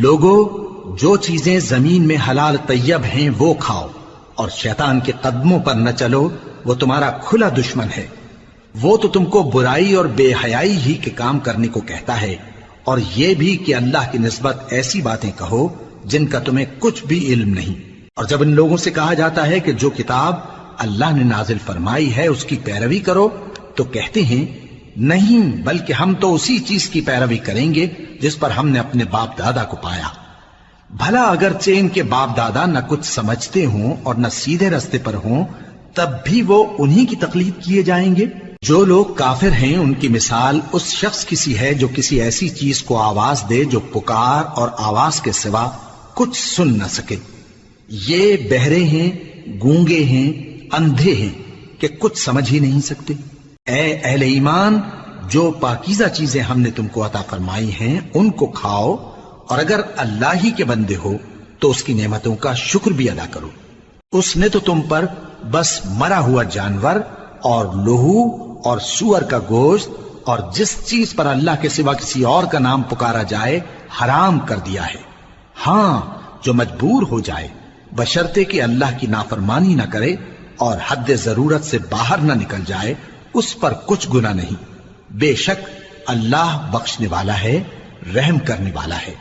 لوگو جو چیزیں زمین میں حلال طیب ہیں وہ کھاؤ، اور شیطان کے قدموں پر نہ چلو، وہ تمہارا کھلا دشمن ہے۔ وہ تو تم کو برائی اور بے حیائی ہی کے کام کرنے کو کہتا ہے، اور یہ بھی کہ اللہ کی نسبت ایسی باتیں کہو جن کا تمہیں کچھ بھی علم نہیں۔ اور جب ان لوگوں سے کہا جاتا ہے کہ جو کتاب اللہ نے نازل فرمائی ہے اس کی پیروی کرو، تو کہتے ہیں نہیں، بلکہ ہم تو اسی چیز کی پیروی کریں گے جس پر ہم نے اپنے باپ دادا کو پایا۔ بھلا اگرچہ ان کے باپ دادا نہ کچھ سمجھتے ہوں اور نہ سیدھے راستے پر ہوں، تب بھی وہ انہی کی تقلید کیے جائیں گے۔ جو لوگ کافر ہیں ان کی مثال اس شخص کی سی ہے جو کسی ایسی چیز کو آواز دے جو پکار اور آواز کے سوا کچھ سن نہ سکے۔ یہ بہرے ہیں، گونگے ہیں، اندھے ہیں کہ کچھ سمجھ ہی نہیں سکتے۔ اے اہل ایمان، جو پاکیزہ چیزیں ہم نے تم کو عطا فرمائی ہیں ان کو کھاؤ، اور اگر اللہ ہی کے بندے ہو تو اس کی نعمتوں کا شکر بھی ادا کرو۔ اس نے تو تم پر بس مرا ہوا جانور اور لہو اور سور کا گوشت اور جس چیز پر اللہ کے سوا کسی اور کا نام پکارا جائے حرام کر دیا ہے۔ ہاں، جو مجبور ہو جائے بشرطے کہ اللہ کی نافرمانی نہ کرے اور حد ضرورت سے باہر نہ نکل جائے، اس پر کچھ گناہ نہیں۔ بے شک اللہ بخشنے والا ہے، رحم کرنے والا ہے۔